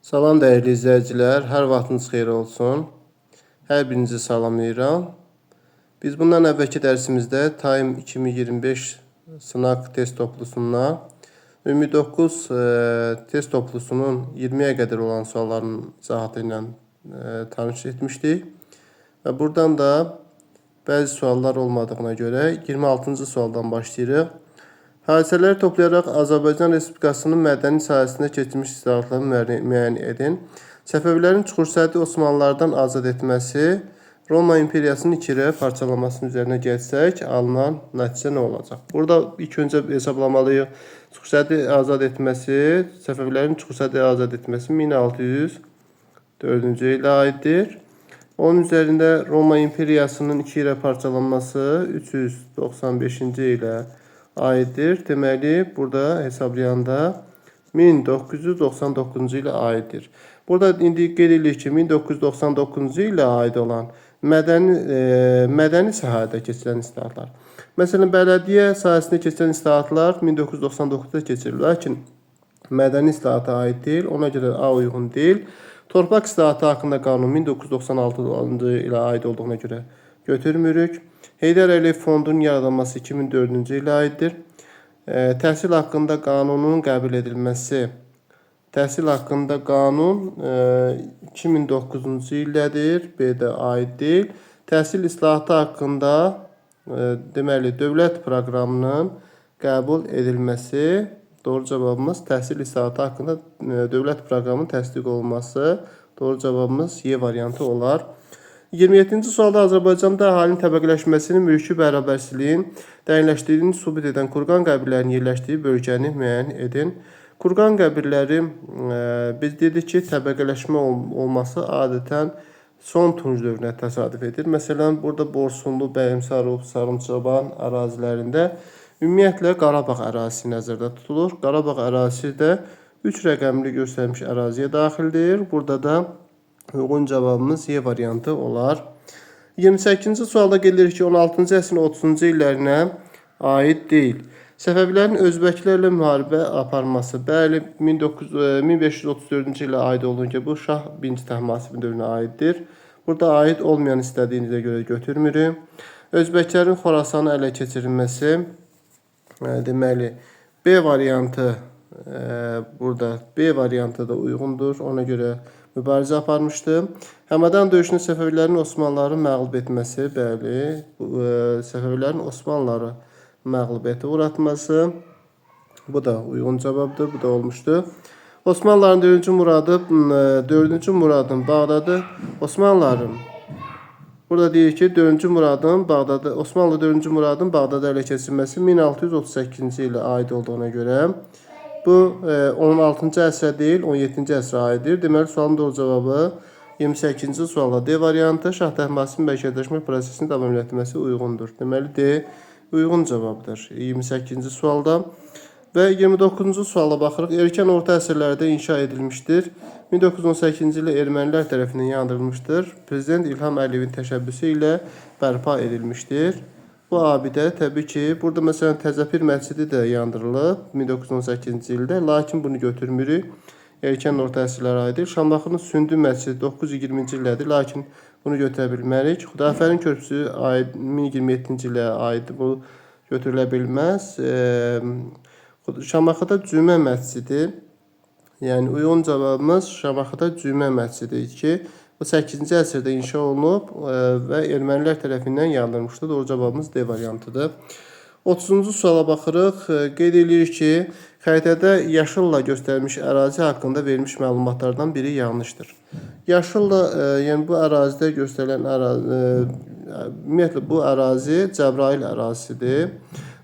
Salam dəyərli izləyicilər, hər vaxtınız xeyir olsun. Hər birinizi salamlayıram. Biz bundan əvvəlki dərsimizdə Time 2025 sınaq test toplusundan ümumi 9 test toplusunun 20-yə qədər olan sualların izahatı ilə tanış etmişdik. Və buradan da bəzi suallar olmadığına görə 26-cı sualdan başlayırıq. Hadisələri toplayaraq Azərbaycan Respublikasının mədəni sahəsində keçmiş islahatları müəyyən edin. Səfəvilərin Çuxursədi Osmanlılardan azad etməsi, Roma İmperiyasının 2-yə parçalanmasının üzərinə gəlsək, alınan nəticə nə olacaq? Burada ilk öncə hesablamalıyıq. Çuxursədi azad etməsi, Səfəvilərin Çuxursədi azad etməsi 1604-cü ilə aiddir. Onun üzərində Roma İmperiyasının 2-yə parçalanması 395-ci ilə aiddir. Deməli, burada hesablayanda 1999-cu ilə aiddir. Burada indi qeyd edirik ki, 1999-cu ilə aid olan mədəni sahədə keçirilən islahatlar. Məsələn, bələdiyyə sahəsində keçirilən islahatlar 1999-da keçirilir, lakin mədəni islahata aid deyil, ona görə A uyğun deyil. Torpaq islahatı haqqında qanun 1996-cı ilə aid olduğuna görə götürmürük. Heydər Əliyev Fondunun yaradılması 2004-cü ilə aiddir. Təhsil haqqında qanunun qəbul edilməsi. Təhsil haqqında qanun 2009-cu illədir. B-də aid deyil. Təhsil islahatı haqqında deməli dövlət proqramının qəbul edilməsi. Doğru cavabımız təhsil islahatı haqqında dövlət proqramının təsdiq olunması. Doğru cavabımız Y variantı olar. 27-ci sualda Azərbaycanda əhalinin təbəqələşməsinin mülki bərabərsizliyin dəyinləşdirdiyini sübut edən Kurqan qəbirlərinin yerləşdiyi bölgəni müəyyən edin. Kurqan qəbirləri biz dedik ki, təbəqələşmə olması adətən son Tunc dövrünə təsadüf edir. Məsələn, burada Borsunlu, Bəyimsarov, Sarımçaban ərazilərində ümumiyyətlə Qarabağ ərazisi nəzərdə tutulur. Qarabağ ərazisi də 3 rəqəmli göstərmiş əraziyə daxildir. Burada da uyğun cavabımız Y variantı olar. 28-ci sualda qeyd edilir ki, 16-cı əsrin 30-cu illərinə aid deyil. Səfəvilərin özbəklərlə müharibə aparması. Bəli, 1534-cü ilə aid olduğu ki, bu Şah 1. Təhmasibin dövrünə aiddir. Burada aid olmayan istədiyinizə görə götürmürük. Özbəklərin Xorasanı ələ keçirilməsi. Deməli, B variantı burada B variantı da uyğundur. Ona görə mübarizə aparmışdı. Həmədan döyüşünün Səfəvilərin Osmanlıları məğlub etməsi, bəli, Səfəvilərin Osmanlıları məğlubiyyətə uğratması. Bu da uyğun cavabdır, bu da olmuşdu. Osmanlıların 4-cü Muradın Bağdadı, Osmanlıların burada deyir ki, 4-cü Muradın Bağdadı, Osmanlı 4-cü Muradın Bağdadı ələ keçirilməsi 1638-ci ilə aid olduğuna görə bu 16-cı əsrə deyil, 17-ci əsrə aiddir. Deməli, sualın doğru cavabı 28-ci sualda D variantı Şah Təhmasibin mərkəzləşmə prosesini davam etdirməsi uyğundur. Deməli, D uyğun cavabdır 28-ci sualda. Və 29-cu suala baxırıq. Erkən orta əsrlərdə inşa edilmişdir. 1918-ci ildə ermənilər tərəfindən yandırılmışdır. Prezident İlham Əliyevin təşəbbüsü ilə bərpa edilmişdir. Bu abidə təbii ki, burada məsələn Təzəpir məscidi də yandırılıb 1918-ci ildə, lakin bunu götürmürük. Erkən orta əsrlərə aiddir. Şamaxının Sündü məscidi 920-ci illədir, lakin bunu götürə bilmərik. Xudafərin körpüsü 1027-ci ilə aiddir, bu götürülə bilməz. Şamaxıda Cümə məscidi, yəni uyğun cavabımız Şamaxıda Cümə məscididir ki, bu 8-ci əsrdə inşa olunub və ermənilər tərəfindən yandırılmışdır. Doğru cavabımız D variantıdır. 30-cu suala baxırıq. Qeyd edirik ki, xəritədə yaşılla göstərilmiş ərazi haqqında verilmiş məlumatlardan biri yanlışdır. Yaşılla, yəni bu ərazidə göstərilən ərazi, ümumiyyətlə bu ərazi Cəbrayıl ərazisidir.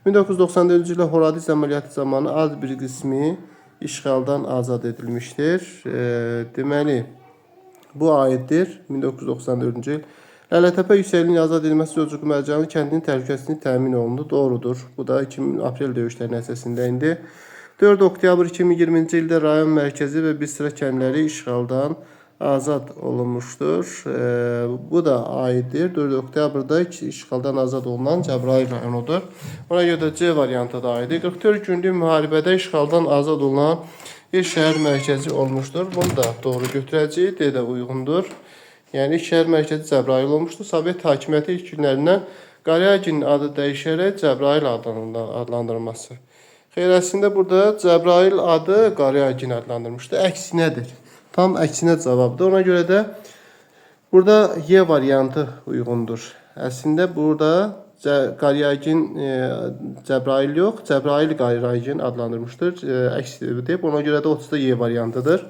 1994-cü ildə Horadiz əməliyyatı zamanı az bir qismi işğaldan azad edilmişdir. Deməli, bu aiddir 1994-cü il. Lələtəpə yüksəkliyinin azad edilməsi sözcüğü mərcanı kəndinin təhlükəsizliyi təmin olundu. Doğrudur. Bu da 2000 aprel döyüşləri nəticəsində indi. 4 oktyabr 2020-ci ildə rayon mərkəzi və bir sıra kəndləri işğaldan azad olunmuşdur. Bu da aiddir. 4 oktyabrda işğaldan azad olunan Cəbrayıl rayonudur. Ona görə də C variantı da aiddir. 44 günlük müharibədə işğaldan azad olunan bir şəhər mərkəzi olmuşdur. Bunu da doğru götürəcəyik. D də uyğundur. Yəni ilk şəhər mərkəzi Cəbrayıl olmuşdur. Sovet hakimiyyəti ilk günlərindən Qaryaginin adı dəyişərək Cəbrayıl adlandırılması. Xeyr, əslində burada Cəbrayıl adı Qaryagin adlandırmışdı. Əksinədir. Tam əksinə cavabdır. Ona görə də burada Y variantı uyğundur. Əslində burada Qaryagin Cəbrayıl yox, Cəbrayıl Qaryagin adlandırmışdır. Əksidir deyib. Ona görə də 30-da Y variantıdır.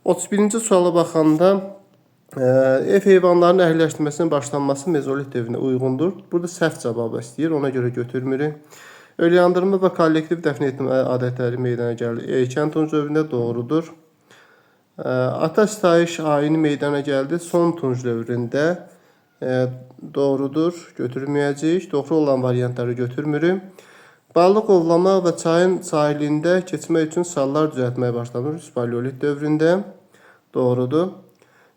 31-ci suala baxanda ev heyvanlarının əhliləşdirməsinin başlanması mezolit dövrünə uyğundur. Burada səhv cavabı istəyir, ona görə götürmürük. Ölüyandırma və kollektiv dəfn etmə adətləri meydana gəlir. Erkən tunc dövründə doğrudur. Ata sitayiş ayini meydana gəldi son tunc dövründə. Doğrudur, götürməyəcəyik. Doğru olan variantları götürmürük. Balıq ovlamaq və çayın sahilində keçmək üçün sallar düzəltməyə başlanır paleolit dövründə. Doğrudur.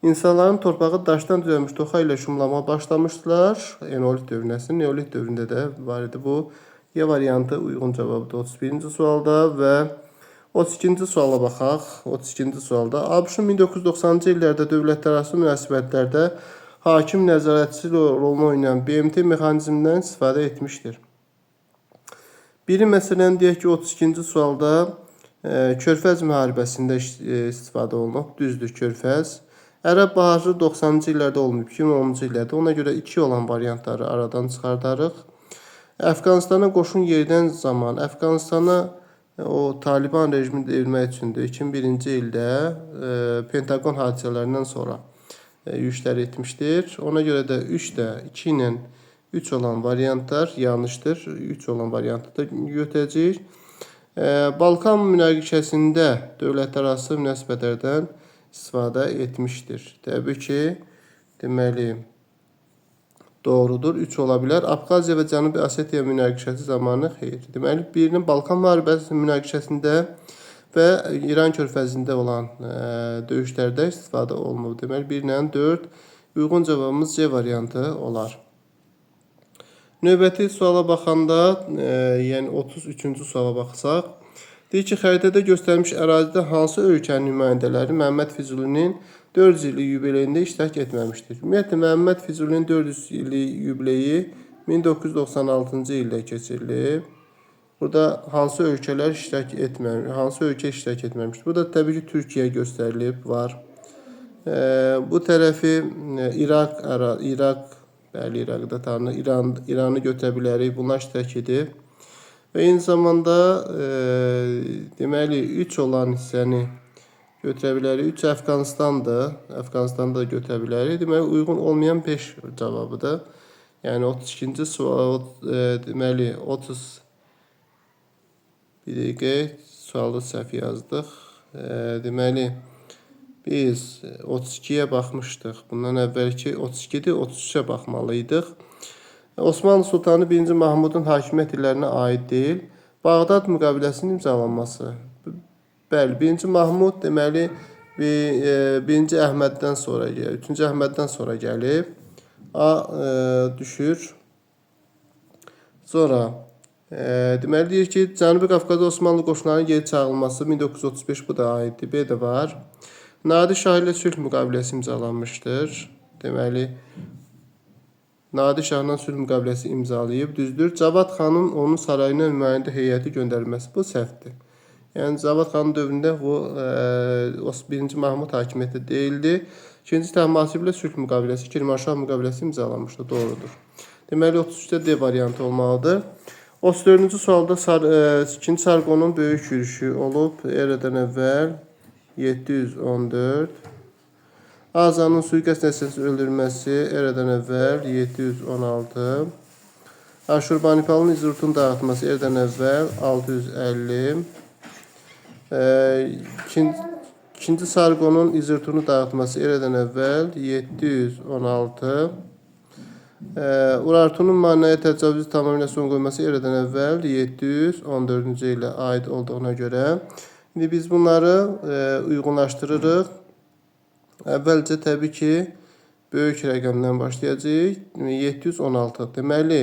İnsanların torpağı daşdan düzəlmiş toxa ilə şumlamağa başlamışdılar. Eneolit dövründə, neolit dövründə də var idi bu. Y variantı uyğun cavabıdır 31-ci sualda və 32-ci suala baxaq. 32-ci sualda ABŞ-ın 1990-cı illərdə dövlətlərarası münasibətlərdə hakim nəzarətçi rolunu oynayan BMT mexanizmindən istifadə etmişdir. Biri məsələn deyək ki, 32-ci sualda Körfəz müharibəsində istifadə olunub. Düzdür, Körfəz. Ərəb baharı 90-cı illərdə olmayıb, 2010-cu illərdə. Ona görə 2 olan variantları aradan çıxardarıq. Əfqanistana qoşun yeridən zaman, Əfqanistana o Taliban rejimini devirmək üçündür. 2001-ci ildə Pentagon hadisələrindən sonra yürüşlər etmişdir. Ona görə də 3 də 2 ilə 3 olan variantlar yanlışdır. 3 olan variantı da götürəcəyik. Balkan münaqişəsində dövlətlərarası münasibətlərdən istifadə etmişdir. Təbii ki, deməli doğrudur. 3 ola bilər. Abxaziya və Cənubi Osetiya münaqişəsi zamanı xeyr. Deməli, birinin Balkan müharibəsi münaqişəsində və İran körfəzində olan döyüşlərdə istifadə olunub. Deməli, 1 ilə 4 uyğun cavabımız C variantı olar. Növbəti suala baxanda, yəni 33-cü suala baxsaq, deyir ki, xəritədə göstərilmiş ərazidə hansı ölkənin nümayəndələri Məhəmməd Füzulinin 400 illik yubileyində iştirak etməmişdir? Ümumiyyətlə, Məhəmməd Füzulinin 400 illik yubileyi 1996-cı ildə keçirilib. Burada hansı ölkələr iştirak etməmişdir? Hansı ölkə iştirak etməmişdir? Burada təbii ki, Türkiyə göstərilib, var. Bu tərəfi İraq, bəli, İraqda tanınır. İranı götürə bilərik. Bunlar iştirak edib. Və eyni zamanda deməli 3 olan hissəni götürə bilərik. 3 Əfqanistandır. Əfqanistanı da götürə bilərik. Deməli uyğun olmayan 5 cavabıdır. Yəni 32-ci sual deməli 30 bir dəqiqə sualı səhv yazdıq. Deməli biz 32-yə baxmışdıq. Bundan əvvəlki 32-dir, 33-ə baxmalıydıq. Osmanlı Sultanı 1-ci Mahmudun hakimiyyət illərinə aid deyil. Bağdad müqaviləsinin imzalanması. Bəli, 1-ci Mahmud deməli 1-ci Əhməddən sonra gəlir, 3-cü Əhməddən sonra gəlib. A düşür. Sonra deməli deyir ki, Cənubi Qafqazda Osmanlı qoşunlarının geri çağırılması 1935 bu da aiddir. B də var. Nadir Şah ilə sülh müqaviləsi imzalanmışdır. Deməli Nadir Şahla sülh müqaviləsi imzalayıb, düzdür. Cavad xanın onun sarayına nümayəndə heyəti göndərilməsi bu səhvdir. Yəni Cavad xanın dövründə bu 1-ci Mahmud hakimiyyəti deyildi. 2-ci Təhmasib ilə sülh müqaviləsi, Kirmanşah müqaviləsi imzalanmışdı, doğrudur. Deməli 33-də D variantı olmalıdır. 34-cü sualda 2-ci Sarqonun böyük yürüşü olub eradan əvvəl 714. Azanın suiqəst nəticəsində öldürülməsi eradan əvvəl 716. Aşurbanipalın İzurtun dağıtması eradan əvvəl 650. İkinci Sarqonun İzurtunu dağıtması eradan əvvəl 716. Urartunun Mannaya təcavüzü tamamilə son qoyması eradan əvvəl 714-cü ilə aid olduğuna görə. İndi biz bunları uyğunlaşdırırıq. Əvvəlcə təbii ki, böyük rəqəmdən başlayacağıq. 716. Deməli,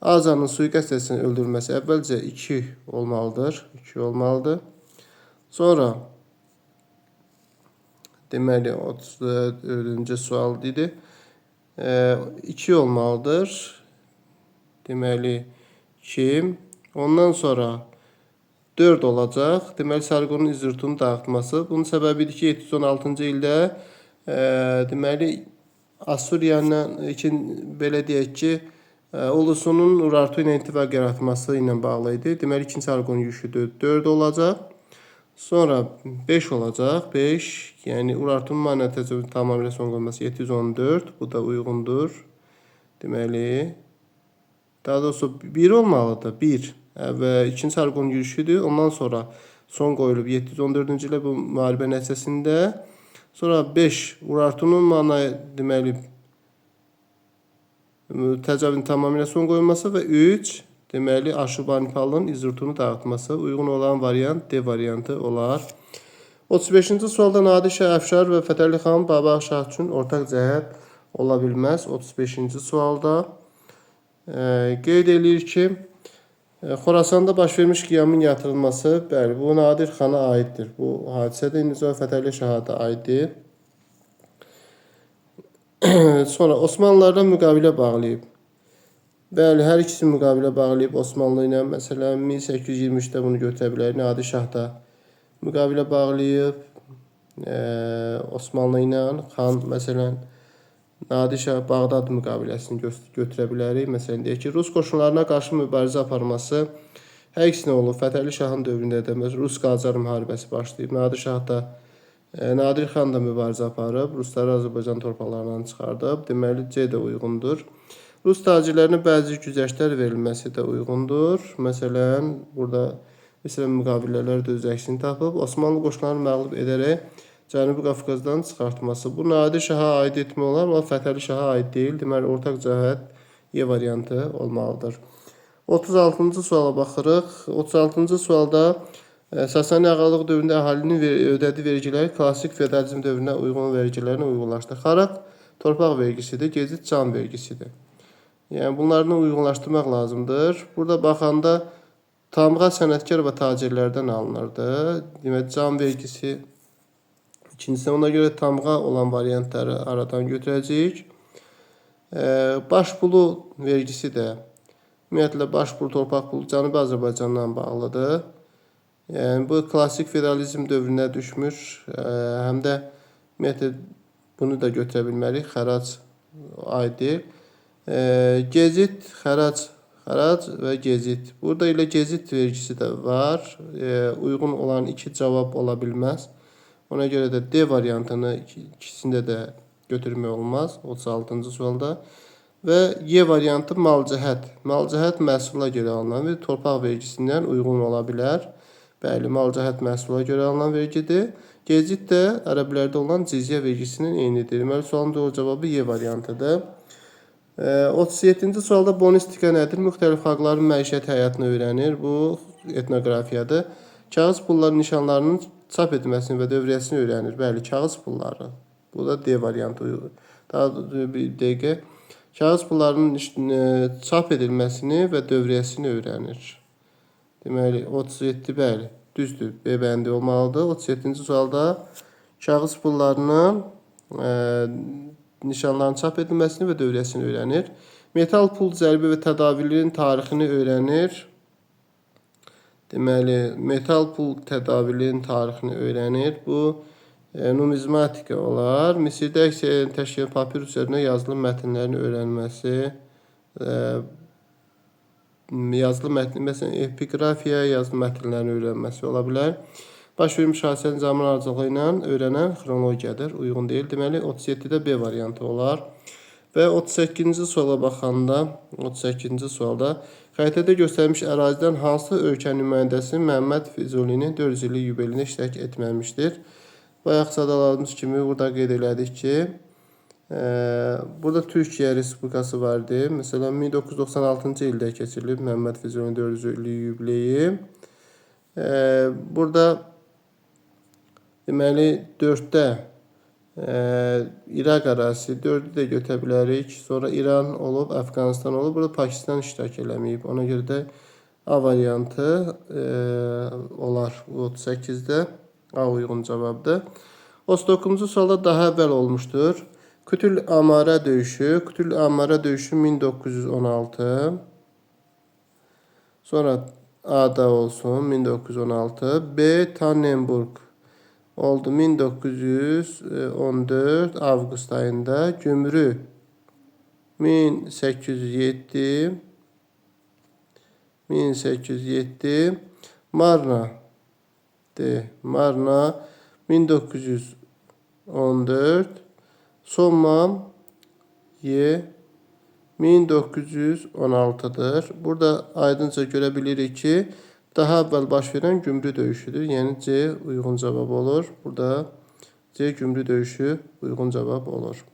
Azanın suiqəst nəticəsində öldürülməsi əvvəlcə 2 olmalıdır. 2 olmalıdır. Sonra deməli 34-cü sual idi. 2 olmalıdır. Deməli 2. Ondan sonra 4 olacaq. Deməli sarqonun izirtunun dağıtması. Bunun səbəbidir ki 716-cı ildə deməli Assuriyanın belə deyək ki ulusunun Urartu ilə ittifaq yaratması ilə bağlı idi. Deməli 2-ci sarqon yükü 4 olacaq. Sonra 5 olacaq. 5, yəni Urartunun mana təcrübəsinin tamamilə son qoyulması 714. Bu da uyğundur. Deməli, daha doğrusu 1 olmalıdır. 1 və 2-ci sarqon yürüşüdür. Ondan sonra son qoyulub 714-cü ilə bu müharibə nəticəsində. Sonra 5 Urartunun mana deməli təcavüzün tamamilə son qoyulması və 3 deməli Aşurbanipalın izirtunu dağıtması. Uyğun olan variant D variantı olar. 35-ci sualda Nadir Şah Əfşar və Fətəli xan Babaq Şah üçün ortaq cəhət ola bilməz. 35-ci sualda qeyd edir ki, Xorasanda baş vermiş qiyamın yatırılması, bəli, bu Nadir xana aiddir. Bu hadisə də indi Fətəli Şaha da aiddir. Sonra Osmanlılarla müqavilə bağlayıb. Bəli, hər ikisi müqavilə bağlayıb Osmanlı ilə. Məsələn, 1823-də bunu götürə bilər. Nadir Şah da müqavilə bağlayıb Osmanlı ilə. Xan, məsələn, Nadir Şah Bağdad müqaviləsini götürə bilərik. Məsələn, deyək ki, Rus qoşunlarına qarşı mübarizə aparması hər ikisinə olub. Fətəli Şahın dövründə də Rus-Qacar müharibəsi başlayıb. Nadir xan da mübarizə aparıb. Rusları Azərbaycan torpaqlarından çıxardıb. Deməli, C də uyğundur. Rus tacirlərinə bəzi güzəştlər verilməsi də uyğundur. Məsələn, burada müqavilələr də öz əksini tapıb. Osmanlı qoşunlarını məğlub edərək Cənubi Qafqazdan çıxartması. Bu Nadir Şaha aid etmə olar, amma Fətəli Şaha aid deyil. Deməli, ortaq cəhət E variantı olmalıdır. 36-cı suala baxırıq. 36-cı sualda Sasani ağalıq dövründə əhalinin ödədiyi vergilər klassik feodalizm dövrünə uyğun vergilərinə uyğunlaşdırılaraq torpaq vergisidir, gecit can vergisidir. Yəni, bunlarını uyğunlaşdırmaq lazımdır. Burada baxanda tamğa sənətkar və tacirlərdən alınırdı. Demək, can vergisi. İkincisi, ona görə tamğa olan variantları aradan götürəcəyik. Baş pulu vergisi də, ümumiyyətlə, baş pulu, torpaq pulu Cənubi Azərbaycandan bağlıdır. Yəni, bu klassik feodalizm dövrünə düşmüş, həm də ümumiyyətlə, bunu da götürə bilmərik, xərac aiddir. Gecit, xərac və gecit. Burada ilə gecit vergisi də var. Uyğun olan 2 cavab ola bilməz. Ona görə də D variantını ikisində də götürmək olmaz 36-cı sualda. Və Y variantı malcəhət. Malcəhət məhsula görə alınan bir torpaq vergisindən uyğun ola bilər. Bəli, malcəhət məhsula görə alınan vergidir. Gecit də ərəblərdə olan cizyə vergisinin eynidir. Deməli, sualın doğru cavabı Y variantıdır. 37-ci sualda bonistika nədir? Müxtəlif xalqların məişət həyatını öyrənir. Bu etnoqrafiyadır. Kağız pulların nişanlarının çap edilməsini və dövriyyəsini öyrənir. Bəli, kağız pulları. Bu da D variantı. Daha bir dəqiqə. Kağız pullarının çap edilməsini və dövriyyəsini öyrənir. Deməli, 37, bəli, düzdür. B bəndi olmalıdır. 37-ci sualda kağız pullarının nişanlarının çap edilməsini və dövriyyəsini öyrənir. Metal pul zərbi və tədavülün tarixini öyrənir. Deməli, metal pul tədavülün tarixini öyrənir. Bu numizmatika olar. Misirdə əksəriyyət təşkil papirus üzərində yazılı mətnlərin öyrənməsi, yazılı mətn, məsələn, epiqrafiya, yazılı mətnlərin öyrənməsi ola bilər. Baş vermiş hadisənin zaman ardıcılığı ilə öyrənən xronologiyadır, uyğun deyil. Deməli, 37-də B variantı olar. Və 38-ci suala baxanda, 38-ci sualda xəritədə göstərilmiş ərazidən hansı ölkə nümayəndəsi Məhəmməd Füzulinin 400 illik yubileyində iştirak etməmişdir? Bayaq sadaladığımız kimi burada qeyd elədik ki, burada Türkiyə Respublikası vardı. Məsələn, 1996-cı ildə keçirilib Məhəmməd Füzulinin 400 illik yubileyi. Burada deməli 4-də İraq ərazisi, 4-ü də götürə bilərik. Sonra İran olub, Əfqanistan olub. Burada Pakistan iştirak eləməyib. Ona görə də A variantı olar 38-də. A uyğun cavabdır. 39-cu sualda daha əvvəl olmuşdur. Kütül-Amara döyüşü. Kütül-Amara döyüşü 1916. Sonra A'da olsun 1916. B. Tannenburg oldu 1914 avqust ayında. Gümrü 1807. 1807. Marna D. Marna 1914. Sommam Y 1916'dır. Burada aydınca görebilirik ki daha əvvəl baş verən Gümrü döyüşüdür. Yəni C uyğun cavab olur. Burada C Gümrü döyüşü uyğun cavab olur.